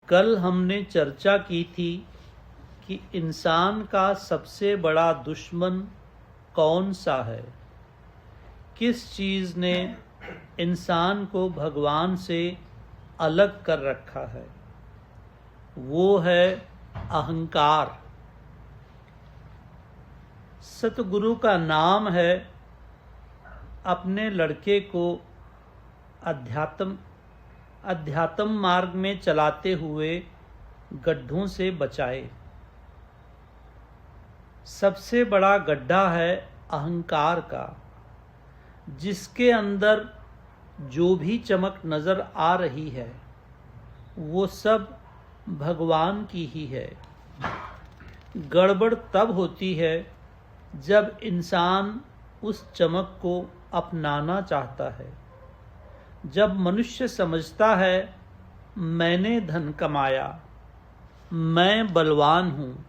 कल हमने चर्चा की थी कि इंसान का सबसे बड़ा दुश्मन कौन सा है। किस चीज़ ने इंसान को भगवान से अलग कर रखा है। वो है अहंकार। सतगुरु का नाम है अपने लड़के को अध्यात्म मार्ग में चलाते हुए गड्ढों से बचाए। सबसे बड़ा गड्ढा है अहंकार का, जिसके अंदर जो भी चमक नजर आ रही है वो सब भगवान की ही है। गड़बड़ तब होती है जब इंसान उस चमक को अपनाना चाहता है। जब मनुष्य समझता है मैंने धन कमाया, मैं बलवान हूँ,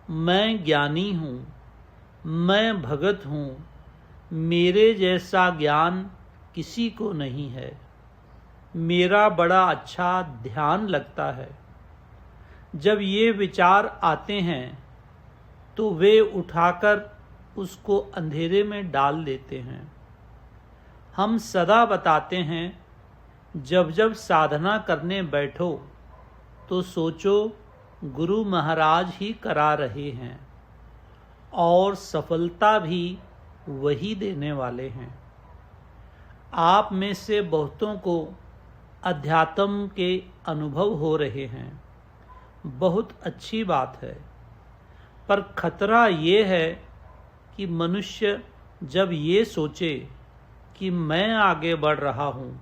मैं ज्ञानी हूँ, मैं भगत हूँ, मेरे जैसा ज्ञान किसी को नहीं है, मेरा बड़ा अच्छा ध्यान लगता है। जब ये विचार आते हैं तो वे उठाकर उसको अंधेरे में डाल देते हैं। हम सदा बताते हैं जब जब साधना करने बैठो तो सोचो गुरु महाराज ही करा रहे हैं और सफलता भी वही देने वाले हैं। आप में से बहुतों को अध्यात्म के अनुभव हो रहे हैं, बहुत अच्छी बात है। पर खतरा ये है कि मनुष्य जब ये सोचे कि मैं आगे बढ़ रहा हूँ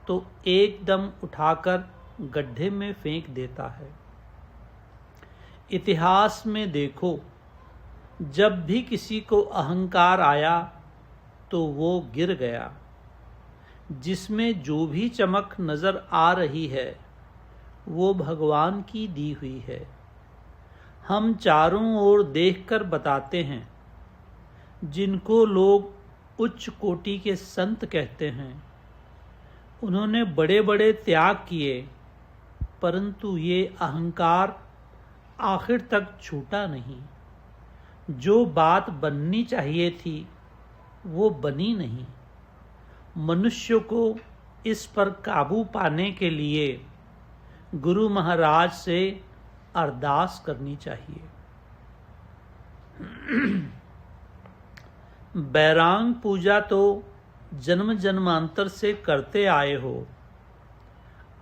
तो एकदम उठाकर गड्ढे में फेंक देता है। इतिहास में देखो, जब भी किसी को अहंकार आया तो वो गिर गया। जिसमें जो भी चमक नजर आ रही है वो भगवान की दी हुई है। हम चारों ओर देखकर बताते हैं, जिनको लोग उच्च कोटि के संत कहते हैं, उन्होंने बड़े बड़े त्याग किए, परंतु ये अहंकार आखिर तक छूटा नहीं। जो बात बननी चाहिए थी वो बनी नहीं। मनुष्य को इस पर काबू पाने के लिए गुरु महाराज से अरदास करनी चाहिए। बैरांग पूजा तो जन्म जन्मांतर से करते आए हो।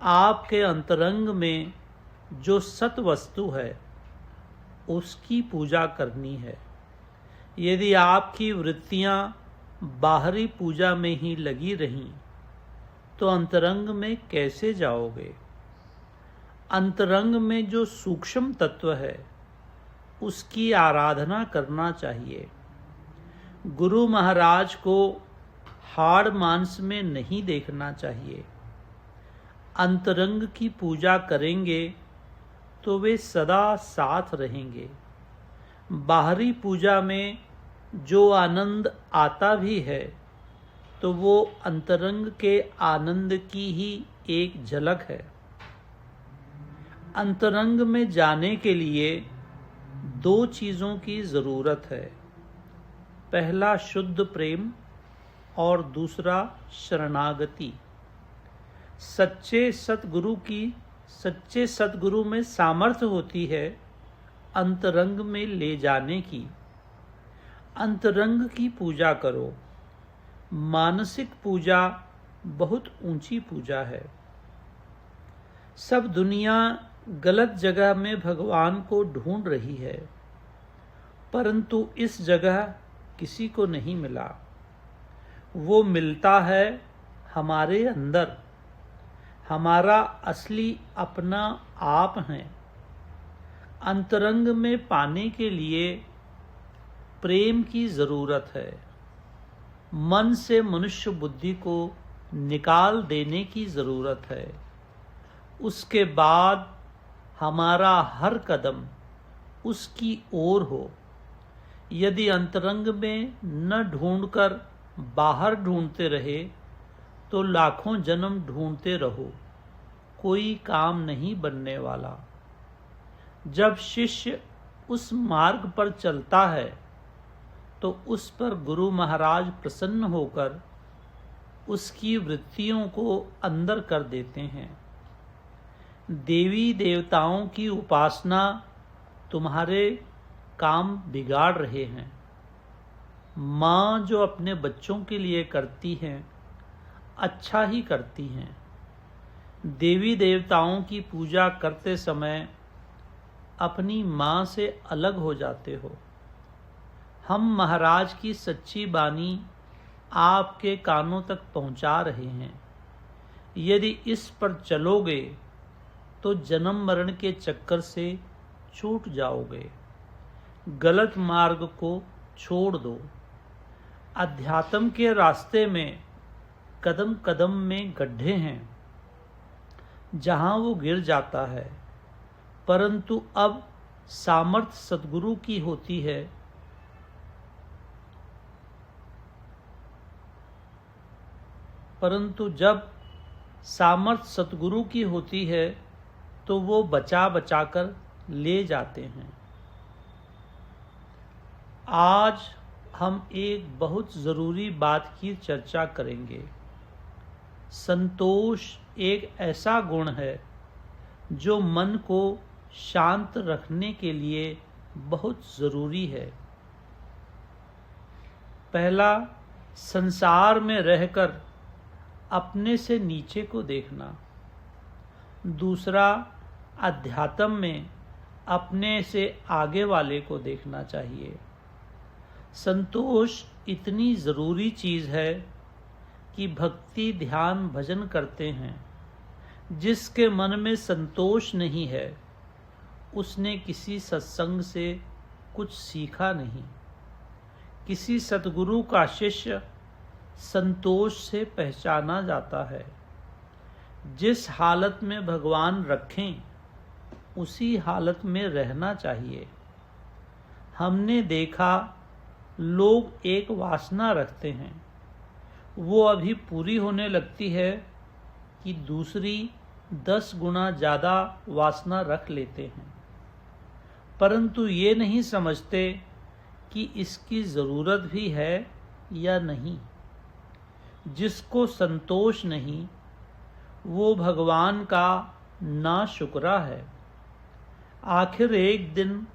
आपके अंतरंग में जो सत वस्तु है उसकी पूजा करनी है। यदि आपकी वृत्तियां बाहरी पूजा में ही लगी रहीं तो अंतरंग में कैसे जाओगे। अंतरंग में जो सूक्ष्म तत्व है उसकी आराधना करना चाहिए। गुरु महाराज को हाड़ मांस में नहीं देखना चाहिए। अंतरंग की पूजा करेंगे तो वे सदा साथ रहेंगे। बाहरी पूजा में जो आनंद आता भी है तो वो अंतरंग के आनंद की ही एक झलक है। अंतरंग में जाने के लिए दो चीज़ों की ज़रूरत है। पहला शुद्ध प्रेम और दूसरा शरणागति। सच्चे सतगुरु में सामर्थ्य होती है अंतरंग में ले जाने की। अंतरंग की पूजा करो। मानसिक पूजा बहुत ऊंची पूजा है। सब दुनिया गलत जगह में भगवान को ढूंढ रही है, परंतु इस जगह किसी को नहीं मिला। वो मिलता है हमारे अंदर। हमारा असली अपना आप है। अंतरंग में पाने के लिए प्रेम की जरूरत है। मन से मनुष्य बुद्धि को निकाल देने की जरूरत है। उसके बाद हमारा हर कदम उसकी ओर हो। यदि अंतरंग में न ढूंढकर बाहर ढूंढते रहे तो लाखों जन्म ढूंढते रहो, कोई काम नहीं बनने वाला। जब शिष्य उस मार्ग पर चलता है तो उस पर गुरु महाराज प्रसन्न होकर उसकी वृत्तियों को अंदर कर देते हैं। देवी देवताओं की उपासना तुम्हारे काम बिगाड़ रहे हैं। माँ जो अपने बच्चों के लिए करती हैं, अच्छा ही करती हैं। देवी देवताओं की पूजा करते समय अपनी माँ से अलग हो जाते हो। हम महाराज की सच्ची बानी आपके कानों तक पहुँचा रहे हैं। यदि इस पर चलोगे तो जन्म मरण के चक्कर से छूट जाओगे। गलत मार्ग को छोड़ दो। अध्यात्म के रास्ते में कदम कदम में गड्ढे हैं जहां वो गिर जाता है, परंतु अब सामर्थ्य सद्गुरु की होती है। परंतु जब सामर्थ्य सद्गुरु की होती है तो वो बचा बचा कर ले जाते हैं। आज हम एक बहुत ज़रूरी बात की चर्चा करेंगे। संतोष एक ऐसा गुण है जो मन को शांत रखने के लिए बहुत ज़रूरी है। पहला, संसार में रहकर अपने से नीचे को देखना। दूसरा, अध्यात्म में अपने से आगे वाले को देखना चाहिए। संतोष इतनी ज़रूरी चीज़ है कि भक्ति ध्यान भजन करते हैं, जिसके मन में संतोष नहीं है उसने किसी सत्संग से कुछ सीखा नहीं। किसी सतगुरु का शिष्य संतोष से पहचाना जाता है। जिस हालत में भगवान रखें उसी हालत में रहना चाहिए। हमने देखा लोग एक वासना रखते हैं, वो अभी पूरी होने लगती है कि दूसरी 10 गुना ज़्यादा वासना रख लेते हैं, परंतु ये नहीं समझते कि इसकी ज़रूरत भी है या नहीं। जिसको संतोष नहीं वो भगवान का नाशुक्रा है। आखिर एक दिन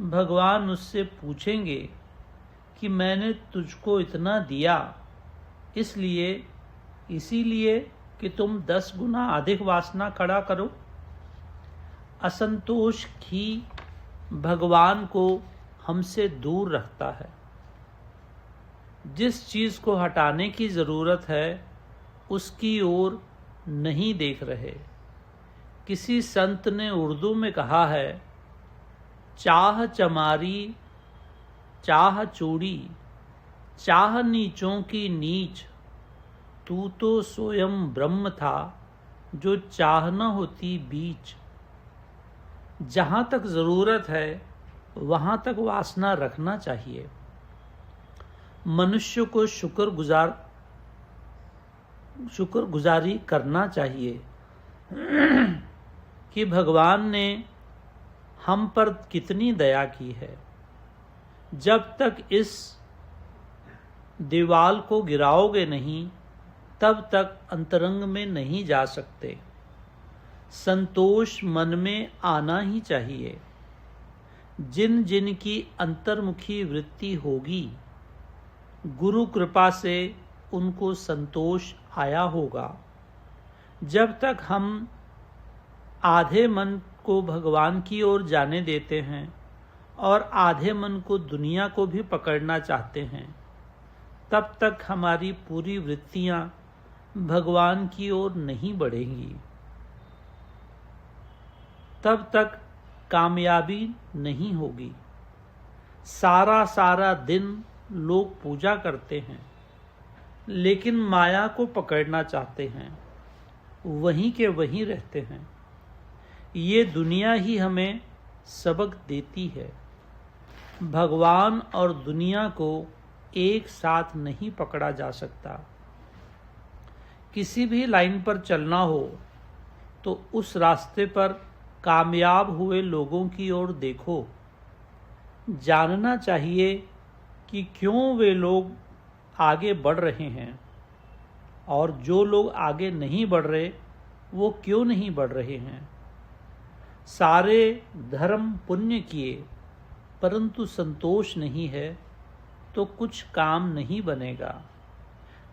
भगवान उससे पूछेंगे कि मैंने तुझको इतना दिया इसीलिए कि तुम 10 गुना अधिक वासना खड़ा करो। असंतोष ही भगवान को हमसे दूर रखता है। जिस चीज़ को हटाने की ज़रूरत है उसकी ओर नहीं देख रहे। किसी संत ने उर्दू में कहा है, चाह चमारी चाह चूड़ी चाह नीचों की नीच, तू तो स्वयं ब्रह्म था जो चाह न होती बीच। जहाँ तक ज़रूरत है वहाँ तक वासना रखना चाहिए। मनुष्य को शुक्रगुजारी करना चाहिए कि भगवान ने हम पर कितनी दया की है। जब तक इस दीवाल को गिराओगे नहीं तब तक अंतरंग में नहीं जा सकते। संतोष मन में आना ही चाहिए। जिन जिन की अंतर्मुखी वृत्ति होगी गुरु कृपा से उनको संतोष आया होगा। जब तक हम आधे मन को भगवान की ओर जाने देते हैं और आधे मन को दुनिया को भी पकड़ना चाहते हैं, तब तक हमारी पूरी वृत्तियां भगवान की ओर नहीं बढ़ेंगी। तब तक कामयाबी नहीं होगी। सारा दिन लोग पूजा करते हैं लेकिन माया को पकड़ना चाहते हैं, वहीं के वहीं रहते हैं। ये दुनिया ही हमें सबक देती है। भगवान और दुनिया को एक साथ नहीं पकड़ा जा सकता। किसी भी लाइन पर चलना हो तो उस रास्ते पर कामयाब हुए लोगों की ओर देखो। जानना चाहिए कि क्यों वे लोग आगे बढ़ रहे हैं और जो लोग आगे नहीं बढ़ रहे वो क्यों नहीं बढ़ रहे हैं। सारे धर्म पुण्य किए परंतु संतोष नहीं है तो कुछ काम नहीं बनेगा।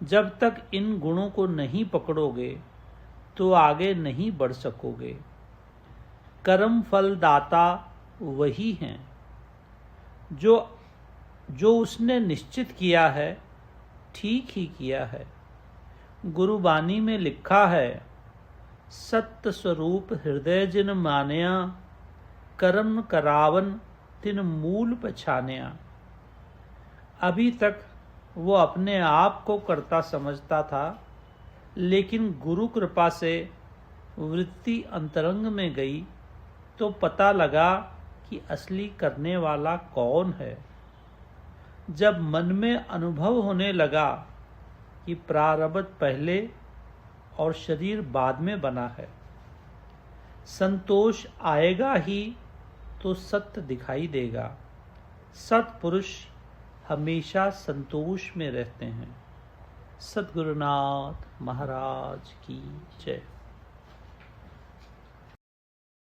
जब तक इन गुणों को नहीं पकड़ोगे तो आगे नहीं बढ़ सकोगे। कर्म फल दाता वही हैं जो उसने निश्चित किया है, ठीक ही किया है। गुरुबानी में लिखा है, सत्य स्वरूप हृदय जिन मानया, कर्म करावन तिन मूल पछानया। अभी तक वो अपने आप को कर्ता समझता था, लेकिन गुरु कृपा से वृत्ति अंतरंग में गई तो पता लगा कि असली करने वाला कौन है। जब मन में अनुभव होने लगा कि प्रारब्ध पहले और शरीर बाद में बना है, संतोष आएगा ही तो सत्य दिखाई देगा। सत्पुरुष हमेशा संतोष में रहते हैं। सद्गुरुनाथ महाराज की जय।